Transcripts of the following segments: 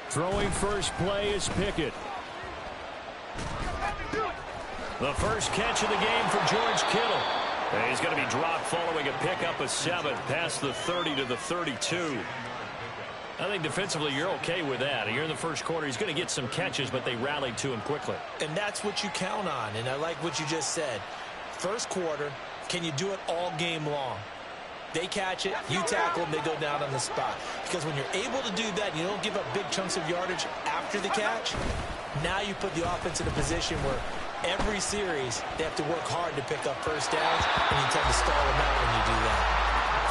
Throwing first play is Pickett. The first catch of the game for George Kittle. And he's going to be dropped following a pickup of 7 past the 30 to the 32. I think defensively you're okay with that. Here in the first quarter, he's going to get some catches, but they rallied to him quickly. And that's what you count on, and I like what you just said. First quarter, can you do it all game long? They catch it, you tackle them, they go down on the spot. Because when you're able to do that, you don't give up big chunks of yardage after the catch, now you put the offense in a position where every series they have to work hard to pick up first downs, and you tend to stall them out when you do that.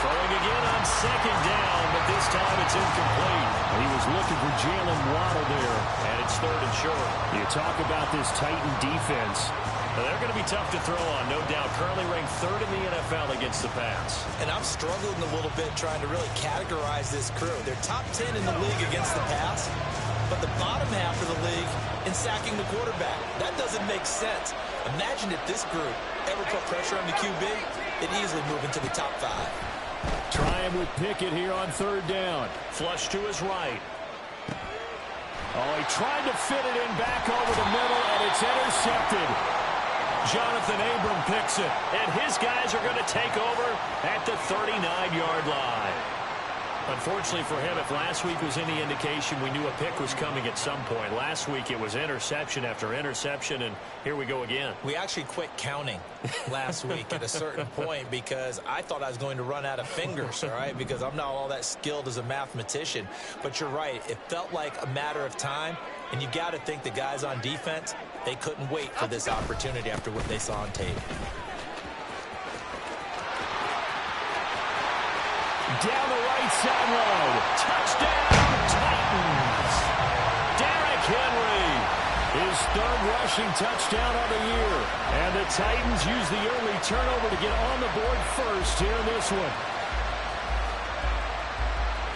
Throwing again on second down, but this time it's incomplete. He was looking for Jalen Waddle there, and it's third and short. You talk about this Titan defense. Well, they're going to be tough to throw on, no doubt. Currently ranked third in the NFL against the pass. And I'm struggling a little bit trying to really categorize this crew. They're top 10 in the league against the pass, but the bottom half of the league in sacking the quarterback. That doesn't make sense. Imagine if this group ever put pressure on the QB, it'd easily move into the top 5. Trying with Pickett here on third down. Flush to his right. Oh, he tried to fit it in back over the middle, and it's intercepted. Jonathan Abram picks it, and his guys are going to take over at the 39-yard line. Unfortunately for him, if last week was any indication, we knew a pick was coming at some point. Last week it was interception after interception, and here we go again. We actually quit counting last week at a certain point because I thought I was going to run out of fingers, all right, because I'm not all that skilled as a mathematician. But you're right. It felt like a matter of time, and you got to think the guys on defense, they couldn't wait for this opportunity after what they saw on tape. Down the right sideline. Touchdown, Titans. Derrick Henry. His third rushing touchdown of the year. And the Titans use the early turnover to get on the board first here in this one.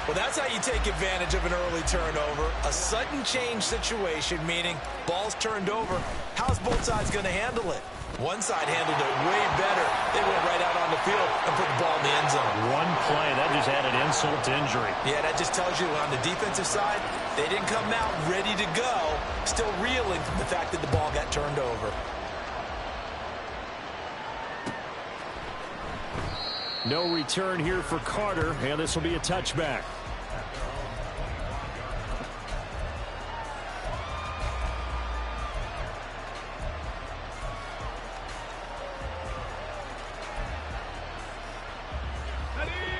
Well, that's how you take advantage of an early turnover. A sudden change situation, meaning ball's turned over. How's both sides going to handle it? One side handled it way better. They went right out on the field and put the ball in the end zone. One play, that just added insult to injury. Yeah, that just tells you on the defensive side, they didn't come out ready to go, still reeling from the fact that the ball got turned over. No return here for Carter, and this will be a touchback.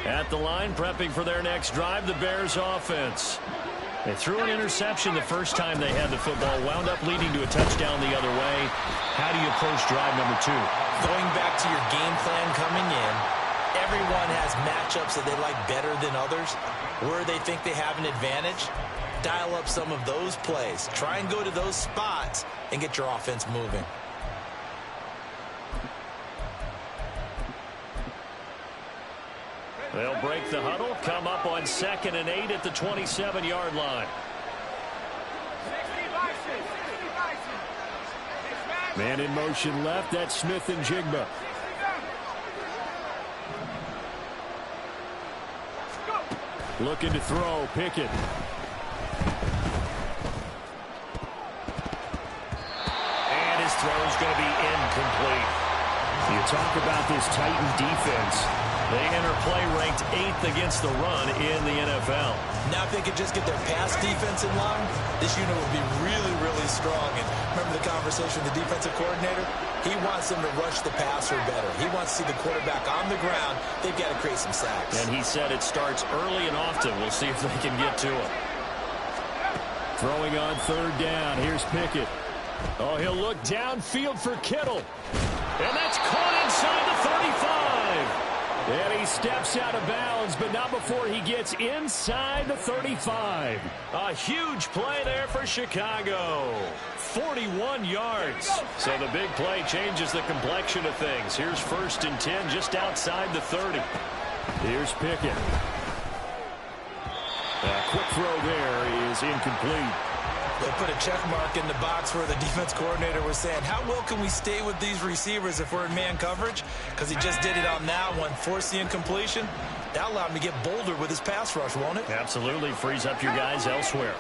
At the line, prepping for their next drive, the Bears offense. They threw an interception the first time they had the football, wound up leading to a touchdown the other way. How do you approach drive number 2? Going back to your game plan coming in, everyone has matchups that they like better than others. Where they think they have an advantage, dial up some of those plays. Try and go to those spots and get your offense moving. They'll break the huddle, come up on 2nd and 8 at the 27-yard line. Man in motion left, that's Smith and Jigba. Looking to throw, Pickett. And his throw is going to be incomplete. You talk about this Titan defense. They enter play ranked 8th against the run in the NFL. Now if they could just get their pass defense in line, this unit would be really, really strong. And remember the conversation with the defensive coordinator? He wants them to rush the passer better. He wants to see the quarterback on the ground. They've got to create some sacks. And he said it starts early and often. We'll see if they can get to him. Throwing on 3rd down. Here's Pickett. Oh, he'll look downfield for Kittle. And that's caught inside the 35. And he steps out of bounds, but not before he gets inside the 35. A huge play there for Chicago. 41 yards. So the big play changes the complexion of things. Here's 1st and 10 just outside the 30. Here's Pickett. A quick throw there is incomplete. They put a check mark in the box where the defense coordinator was saying, how well can we stay with these receivers if we're in man coverage? Because he just did it on that one, forced the incompletion. That allowed him to get bolder with his pass rush, won't it? Absolutely. Frees up your guys elsewhere.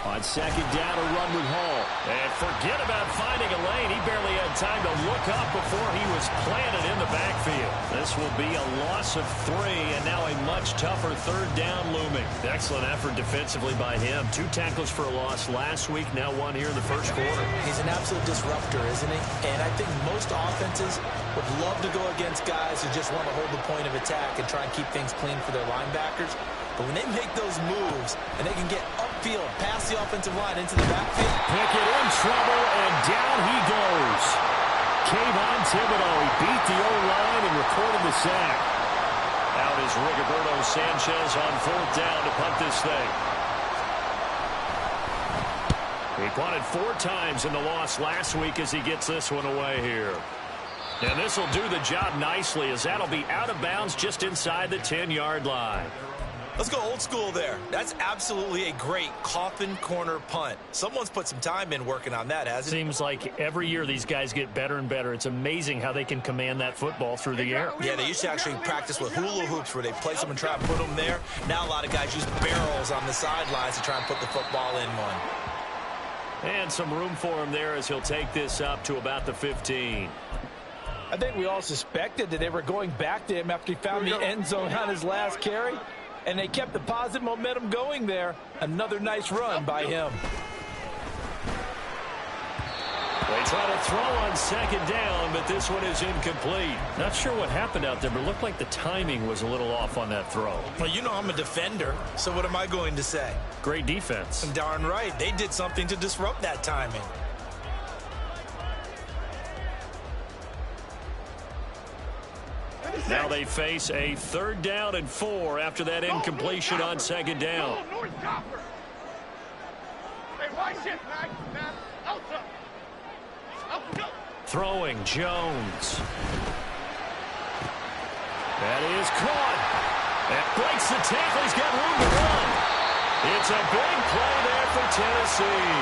On second down, a run with Hall. And forget about finding a lane. He barely had time to look up before he was planted in the backfield. This will be a loss of 3, and now a much tougher third down looming. Excellent effort defensively by him. 2 tackles for a loss last week, now 1 here in the first quarter. He's an absolute disruptor, isn't he? And I think most offenses would love to go against guys who just want to hold the point of attack and try and keep things clean for their linebackers. But when they make those moves and they can get upfield, past the offensive line into the backfield. Pickett in trouble, and down he goes. Kayvon Thibodeau, he beat the O-line and recorded the sack. Out is Rigoberto Sanchez on 4th down to punt this thing. He punted 4 times in the loss last week as he gets this one away here. And this will do the job nicely as that'll be out of bounds just inside the 10-yard line. Let's go old school there. That's absolutely a great coffin corner punt. Someone's put some time in working on that, hasn't it? Seems like every year these guys get better and better. It's amazing how they can command that football through the air. Yeah, they used to actually practice with hula hoops where they place them and try and put them there. Now a lot of guys use barrels on the sidelines to try and put the football in one. And some room for him there as he'll take this up to about the 15. I think we all suspected that they were going back to him after he found the end zone on his last carry. And they kept the positive momentum going there. Another nice run by him. They try to throw on second down, but this one is incomplete. Not sure what happened out there, but it looked like the timing was a little off on that throw. Well, you know I'm a defender, so what am I going to say? Great defense. Darn right. They did something to disrupt that timing. Now they face a 3rd down and 4 after that incompletion on second down. Throwing Jones. That is caught. That breaks the tackle. He's got room to run. It's a big play there for Tennessee.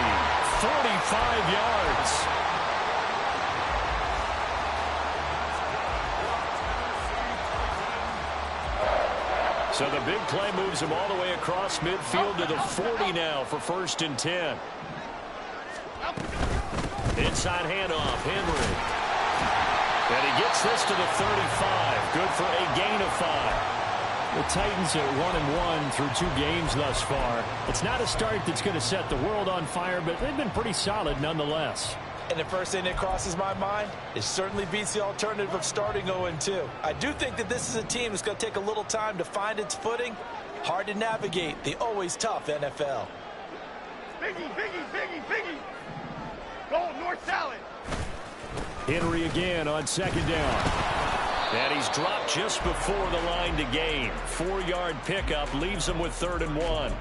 45 yards. So the big play moves him all the way across midfield to the 40 now for 1st and 10. Inside handoff, Henry. And he gets this to the 35. Good for a gain of 5. The Titans at 1-1 through 2 games thus far. It's not a start that's going to set the world on fire, but they've been pretty solid nonetheless. And the first thing that crosses my mind, it certainly beats the alternative of starting 0-2. I do think that this is a team that's going to take a little time to find its footing. Hard to navigate the always tough NFL. Biggie. Go north salad. Henry again on second down. And he's dropped just before the line to gain. 4-yard pickup leaves him with 3rd and 1.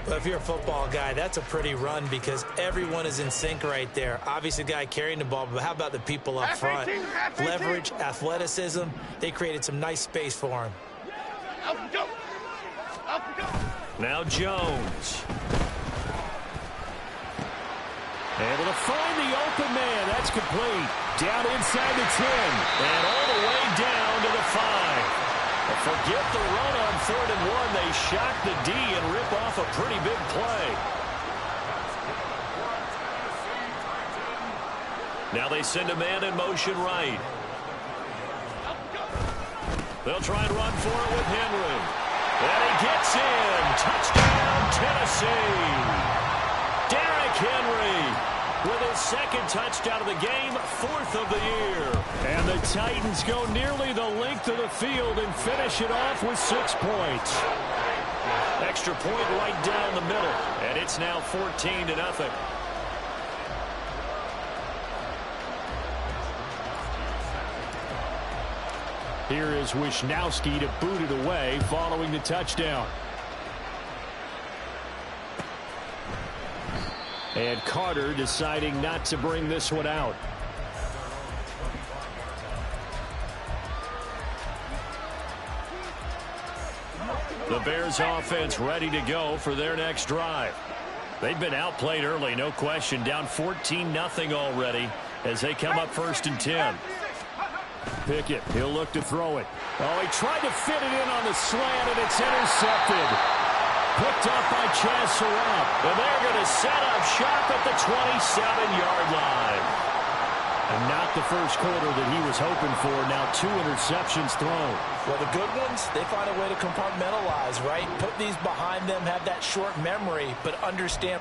Well, if you're a football guy, that's a pretty run because everyone is in sync right there. Obviously, the guy carrying the ball, but how about the people up front? Leverage, athleticism. They created some nice space for him. Now Jones. Able to find the open man. That's complete. Down inside the 10. And all the way down to the 5. Forget the run on 3rd and 1. They shock the D and rip off a pretty big play. Now they send a man in motion right. They'll try and run for it with Henry. And he gets in. Touchdown, Tennessee. Derrick Henry with his 2nd touchdown of the game, 4th of the year. And the Titans go nearly the length of the field and finish it off with 6 points. Extra point right down the middle, and it's now 14-0. Here is Wisnowski to boot it away following the touchdown. And Carter deciding not to bring this one out. The Bears offense ready to go for their next drive. They've been outplayed early, no question. Down 14-0 already as they come up 1st and 10. Pickett, he'll look to throw it. Oh, he tried to fit it in on the slant, and it's intercepted. Picked up by Chaz Surratt. And they're going to set up shop at the 27-yard line. And not the first quarter that he was hoping for. Now 2 interceptions thrown. Well, the good ones, they find a way to compartmentalize, right? Put these behind them, have that short memory, but understand.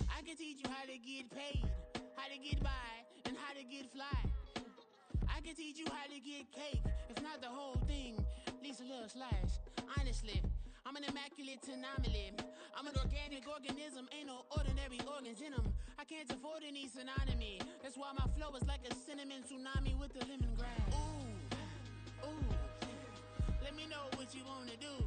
I can teach you how to get paid, how to get by, and how to get fly. I can teach you how to get cake, if not the whole thing, at least a little slice. Honestly, I'm an immaculate anomaly. I'm an organic organism, ain't no ordinary organs in them. I can't afford any synonymy. That's why my flow is like a cinnamon tsunami with the lemongrass. Ooh, ooh, let me know what you wanna do.